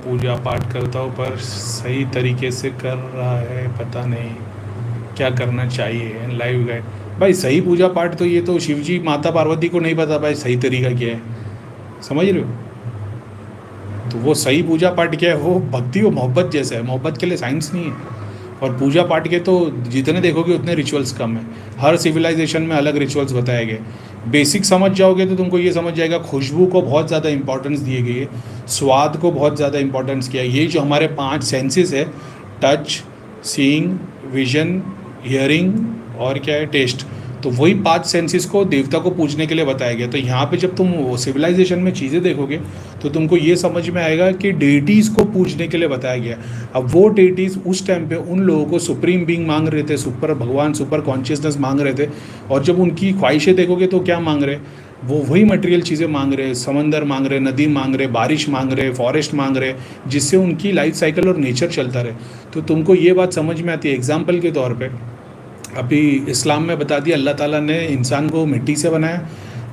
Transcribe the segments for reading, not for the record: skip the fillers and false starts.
पूजा पाठ करता हूँ पर सही तरीके से कर रहा है पता नहीं क्या करना चाहिए। Live guide. भाई सही पूजा पाठ तो ये तो शिव जी माता पार्वती को नहीं पता भाई सही तरीका क्या है, समझ रहे हो? तो वो सही पूजा पाठ क्या है, वो भक्ति और मोहब्बत जैसा है, मोहब्बत के लिए साइंस नहीं है। और पूजा पाठ के तो जितने देखोगे उतने रिचुअल्स कम है। हर सिविलाइजेशन में अलग रिचुअल्स बताए गए। बेसिक समझ जाओगे तो तुमको ये समझ जाएगा, खुशबू को बहुत ज़्यादा इंपॉर्टेंस दिए गई है, स्वाद को बहुत ज़्यादा इंपॉर्टेंस किया है। ये जो हमारे 5 सेंसेस है, टच, सीइंग, विजन, हियरिंग और क्या है, टेस्ट, तो वही 5 सेंसेस को देवता को पूजने के लिए बताया गया। तो यहाँ पे जब तुम सिविलाइजेशन में चीज़ें देखोगे तो तुमको ये समझ में आएगा कि डेटीज़ को पूजने के लिए बताया गया। अब वो डेटीज़ उस टाइम पे उन लोगों को सुप्रीम बीइंग मांग रहे थे, सुपर भगवान, सुपर कॉन्शियसनेस मांग रहे थे। और जब उनकी ख्वाहिशें देखोगे तो क्या मांग रहे, वो वही मटेरियल चीज़ें मांग रहे, समंदर मांग रहे, नदी मांग रहे, बारिश मांग रहे, फॉरेस्ट मांग रहे, जिससे उनकी लाइफ साइकिल और नेचर चलता रहे। तो तुमको ये बात समझ में आती है। एग्जाम्पल के तौर पर अभी इस्लाम में बता दिया, अल्लाह ताला ने इंसान को मिट्टी से बनाया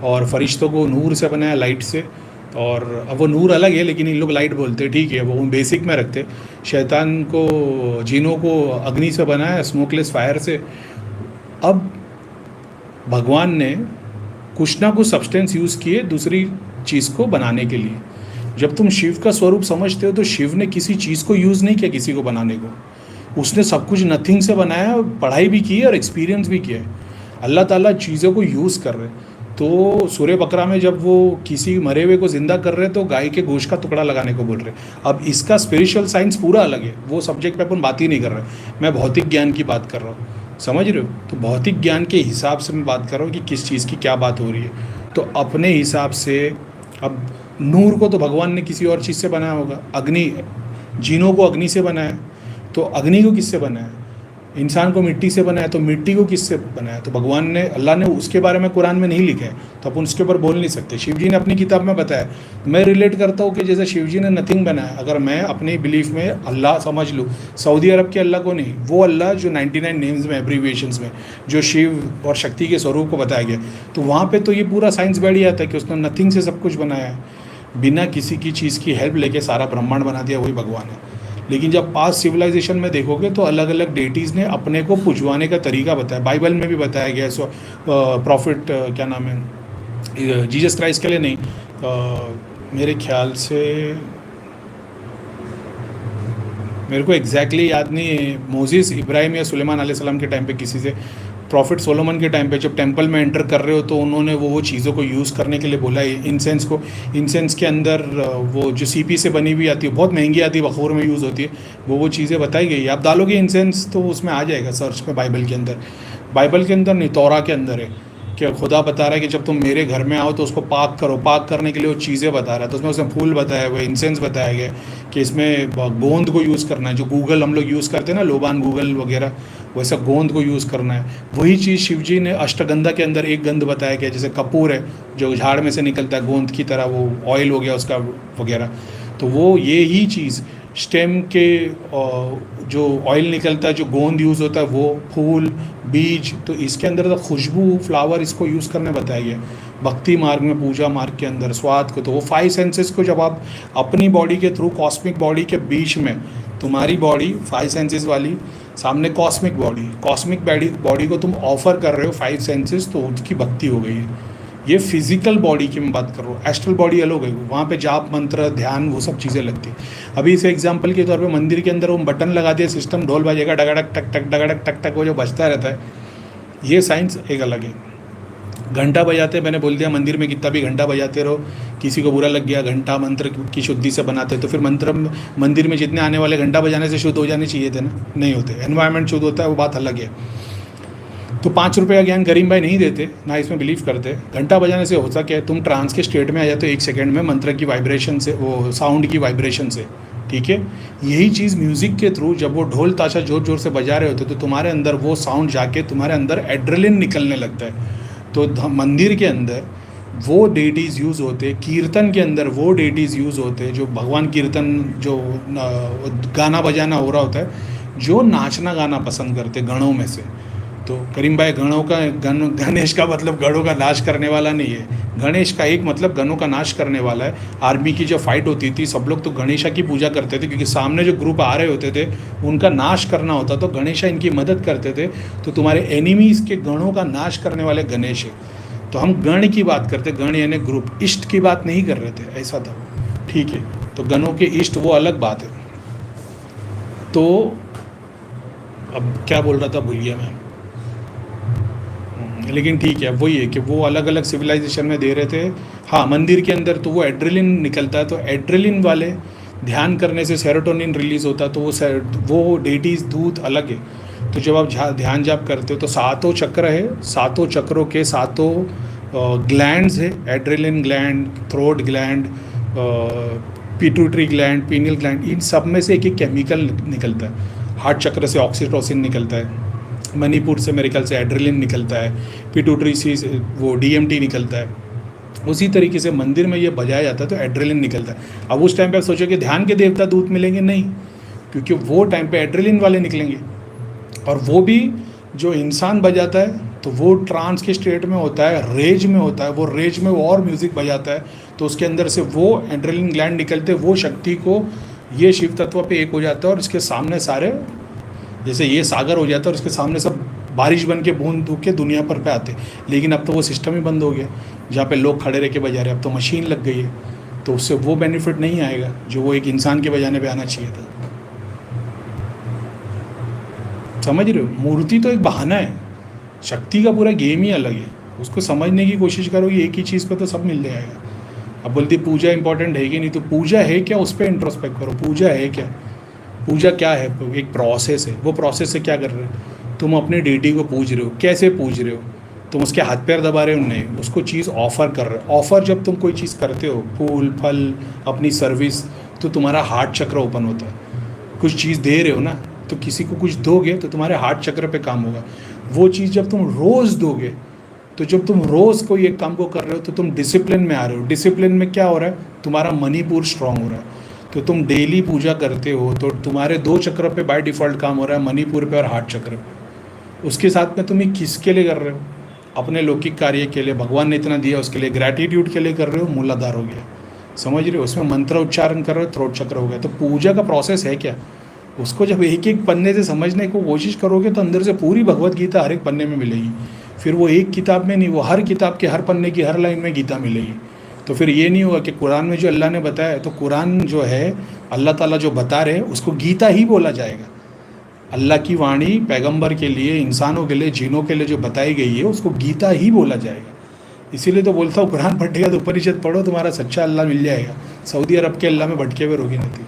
और फरिश्तों को नूर से बनाया, लाइट से। और अब वो नूर अलग है लेकिन इन लोग लाइट बोलते हैं, ठीक है, वो बेसिक में रखते। शैतान को, जिनों को अग्नि से बनाया, स्मोकलेस फायर से। अब भगवान ने कुछ ना कुछ सब्सटेंस यूज़ किए दूसरी चीज़ को बनाने के लिए। जब तुम शिव का स्वरूप समझते हो तो शिव ने किसी चीज़ को यूज़ नहीं किया किसी को बनाने को, उसने सब कुछ नथिंग से बनाया, पढ़ाई भी की है और एक्सपीरियंस भी किया है। अल्लाह ताला चीज़ों को यूज़ कर रहे। तो सूर्य बकरा में जब वो किसी मरे हुए को ज़िंदा कर रहे तो गाय के गोश्त का टुकड़ा लगाने को बोल रहे। अब इसका स्पिरिचुअल साइंस पूरा अलग है, वो सब्जेक्ट पे अपन बात ही नहीं कर रहे। मैं भौतिक ज्ञान की बात कर रहा हूँ, समझ रहे हो? तो भौतिक ज्ञान के हिसाब से मैं बात कर रहा हूँ कि किस चीज़ की क्या बात हो रही है। तो अपने हिसाब से अब नूर को तो भगवान ने किसी और चीज़ से बनाया होगा, अग्नि, जीनों को अग्नि से बनाया, तो अग्नि को किससे बनाया? इंसान को मिट्टी से बनाया, तो मिट्टी को किससे बनाया? तो भगवान ने, अल्लाह ने उसके बारे में कुरान में नहीं लिखा है, तो अपन उसके ऊपर बोल नहीं सकते। शिव जी ने अपनी किताब में बताया। मैं रिलेट करता हूँ कि जैसे शिव जी ने नथिंग बनाया, अगर मैं अपनी बिलीफ में अल्लाह समझ लूँ, सऊदी अरब के अल्लाह को नहीं, वो अल्लाह जो 99 नेम्स में, एब्रीविएशंस में, जो शिव और शक्ति के स्वरूप को बताया गया, तो वहाँ पर तो ये पूरा साइंस बैठ जाता है कि उसने नथिंग से सब कुछ बनाया है, बिना किसी की चीज़ की हेल्प लेके सारा ब्रह्मांड बना दिया, वही भगवान है। लेकिन जब पास्ट सिविलाइजेशन में देखोगे तो अलग अलग डेटीज़ ने अपने को पुजवाने का तरीका बताया। बाइबल में भी बताया गया। सो प्रॉफिट क्या नाम है, जीसस क्राइस्ट के लिए नहीं, मेरे ख्याल से, मेरे को एग्जैक्टली याद नहीं है, मोजिस, इब्राहिम या सुलेमान अलैहिस्सलाम के टाइम पे किसी से, प्रॉफिट सोलोमन के टाइम पे जब टेंपल में एंटर कर रहे हो तो उन्होंने वो चीज़ों को यूज़ करने के लिए बोला है। इंसेंस को, इंसेंस के अंदर वो जो सीपी से बनी हुई आती है, बहुत महंगी आती है, बखूर में यूज़ होती है, वो चीज़ें बताई गई। आप डालोगे इंसेंस तो उसमें आ जाएगा सर्च में, बाइबल के अंदर, बाइबल के अंदर नहीं, तौरा के अंदर है कि खुदा बता रहा है कि जब तुम मेरे घर में आओ तो उसको पाक करो। पाक करने के लिए वो चीज़ें बता रहा है, तो उसमें उसने फूल बताया हुआ, इंसेंस बताया गया कि इसमें गोंद को यूज़ करना है, जो गूगल हम लोग यूज़ करते हैं ना, लोबान गूगल वगैरह, वैसा गोंद को यूज़ करना है। वही चीज़ शिव जी ने अष्टगंधा के अंदर एक गंध बताया गया, जैसे कपूर है जो झाड़ में से निकलता है गोंद की तरह, वो ऑयल हो गया उसका वगैरह। तो वो ये ही चीज़ स्टेम के जो ऑयल निकलता है, जो गोंद यूज़ होता है, वो फूल, बीज, तो इसके अंदर तो खुशबू, फ्लावर, इसको यूज़ करने बताया गया। भक्ति मार्ग में, पूजा मार्ग के अंदर स्वाद को, तो वो 5 सेंसेस को जब आप अपनी बॉडी के थ्रू, कॉस्मिक बॉडी के बीच में, तुम्हारी बॉडी 5 सेंसेस वाली, सामने कॉस्मिक बॉडी को तुम ऑफर कर रहे हो 5 सेंसेस, तो उसकी भक्ति हो गई है। ये फिजिकल बॉडी की मैं बात कर रहा हूँ, एस्ट्रल बॉडी अलग है, वहाँ पे जाप, मंत्र, ध्यान, वो सब चीज़ें लगती हैं। अभी इस एग्जांपल के तौर पे मंदिर के अंदर वो बटन लगा दिया, सिस्टम ढोल बजेगा, डगड़क टक टक, डगड़क टक टक, वो जो बजता रहता है, ये साइंस एक अलग है। घंटा बजाते, मैंने बोल दिया, मंदिर में कितना भी घंटा बजाते रहो, किसी को बुरा लग गया, घंटा मंत्र की शुद्धि से बनाते, तो फिर मंत्र मंदिर में जितने आने वाले घंटा बजाने से शुद्ध हो जाने चाहिए थे ना, नहीं होते। एनवायरनमेंट शुद्ध होता है, वो बात अलग है। तो 5 रुपये का ज्ञान करीम भाई नहीं देते ना, इसमें बिलीव करते। घंटा बजाने से होता क्या है, तुम ट्रांस के स्टेट में आ जाते हो 1 सेकेंड में, मंत्र की वाइब्रेशन से, वो साउंड की वाइब्रेशन से, ठीक है। यही चीज़ म्यूज़िक के थ्रू, जब वो ढोल ताशा जोर जोर से बजा रहे होते तो तुम्हारे अंदर वो साउंड जाके तुम्हारे अंदर एड्रेलिन निकलने लगता है। तो मंदिर के अंदर वो डेटीज़ यूज़ होते, कीर्तन के अंदर वो डेटीज़ यूज़ होते, जो भगवान कीर्तन, जो गाना बजाना हो रहा होता है, जो नाचना गाना पसंद करते गणों में से, तो करीम भाई, गणेश का मतलब गणों का नाश करने वाला नहीं है। गणेश का एक मतलब गणों का नाश करने वाला है। आर्मी की जो फाइट होती थी, सब लोग तो गणेशा की पूजा करते थे, क्योंकि सामने जो ग्रुप आ रहे होते थे उनका नाश करना होता, तो गणेशा इनकी मदद करते थे। तो तुम्हारे एनिमीज़ के गणों का नाश करने वाले गणेश है। तो हम गण की बात करते, गण यानी ग्रुप, इष्ट की बात नहीं कर रहे थे, ऐसा था। ठीक है, तो गणों के इष्ट वो अलग बात है। तो अब क्या बोल रहा था, भूल गया मैं। लेकिन ठीक है, वही है कि वो अलग अलग सिविलाइजेशन में दे रहे थे। हाँ, मंदिर के अंदर तो वो एड्रेलिन निकलता है, तो एड्रेलिन वाले ध्यान करने से सेरोटोनिन रिलीज होता है, तो वो डेटीज दूत अलग है। तो जब आप ध्यान जाप करते हो तो सातों चक्र है, सातों चक्रों के सातों ग्लैंड्स है, adrenaline gland, throat gland, pituitary gland, pineal gland, इन सब में से एक एक केमिकल निकलता है। हार्ट चक्र से ऑक्सीटोसिन निकलता है, मणिपुर से मेरे ख्याल से एड्रेलिन निकलता है, पिट्यूटरी से वो डीएमटी निकलता है। उसी तरीके से मंदिर में ये बजाया जाता है तो एड्रेलिन निकलता है। अब उस टाइम पे आप सोचो कि ध्यान के देवता दूत मिलेंगे, नहीं, क्योंकि वो टाइम पे एड्रेलिन वाले निकलेंगे। और वो भी जो इंसान बजाता है तो वो ट्रांस के स्टेट में होता है, रेज में होता है, वो रेज में वो और म्यूज़िक बजाता है, तो उसके अंदर से वो एड्रेलिन ग्लैंड निकलते, वो शक्ति को ये शिव तत्व पे एक हो जाता है, और इसके सामने सारे, जैसे ये सागर हो जाता है और उसके सामने सब बारिश बन के बूंद धूप के दुनिया पर पे आते। लेकिन अब तो वो सिस्टम ही बंद हो गया जहाँ पे लोग खड़े रह के बजा रहे, अब तो मशीन लग गई है, तो उससे वो बेनिफिट नहीं आएगा जो वो एक इंसान के बजाने पे आना चाहिए था। समझ रहे हो, मूर्ति तो एक बहाना है, शक्ति का पूरा गेम ही अलग है। उसको समझने की कोशिश करोगे एक ही चीज़ पे तो सब मिल जाएगा। अब बोलती पूजा इंपॉर्टेंट है कि नहीं, तो पूजा है क्या, उस पर इंट्रोस्पेक्ट करो। पूजा है क्या, पूजा क्या है, एक प्रोसेस है। वो प्रोसेस से क्या कर रहे हो, तुम अपने डेटी को पूज रहे हो। कैसे पूज रहे हो, तुम उसके हाथ पैर दबा रहे हो, नहीं, उसको चीज़ ऑफर कर रहे हो। ऑफर जब तुम कोई चीज़ करते हो, फूल फल, अपनी सर्विस, तो तुम्हारा हार्ट चक्र ओपन होता है। कुछ चीज़ दे रहे हो ना, तो किसी को कुछ दोगे तो तुम्हारे हार्ट चक्र पे काम होगा। वो चीज़ जब तुम रोज़ दोगे, तो जब तुम रोज़ कोई एक काम को कर रहे हो तो तुम डिसिप्लिन में आ रहे हो। डिसिप्लिन में क्या हो रहा है, तुम्हारा मणिपुर स्ट्रांग हो रहा है। तो तुम डेली पूजा करते हो तो तुम्हारे दो चक्र पे बाय डिफ़ॉल्ट काम हो रहा है, मणिपुर पे और हार्ट चक्र पे। उसके साथ में तुम ये किसके लिए कर रहे हो, अपने लौकिक कार्य के लिए, भगवान ने इतना दिया उसके लिए, ग्रैटिट्यूड के लिए कर रहे हो, मूलाधार हो गया। समझ रहे हो, उसमें मंत्र उच्चारण कर रहे हो, थ्रोट चक्र हो गया। तो पूजा का प्रोसेस है क्या, उसको जब एक एक पन्ने से समझने को कोशिश करोगे तो अंदर से पूरी भगवत गीता हर एक पन्ने में मिलेगी। फिर वो एक किताब में नहीं, वो हर किताब के हर पन्ने की हर लाइन में गीता मिलेगी। तो फिर ये नहीं होगा कि कुरान में जो अल्लाह ने बताया है, तो कुरान जो है अल्लाह ताला जो बता रहे हैं उसको गीता ही बोला जाएगा। अल्लाह की वाणी पैगंबर के लिए, इंसानों के लिए, जिनों के लिए जो बताई गई है उसको गीता ही बोला जाएगा। इसीलिए तो बोलता हूँ कुरान पढ़ेगा तो उपनिषद पढ़ो, तुम्हारा सच्चा अल्लाह मिल जाएगा। सऊदी अरब के अल्लाह में भटके हुए रोगी नहीं थी।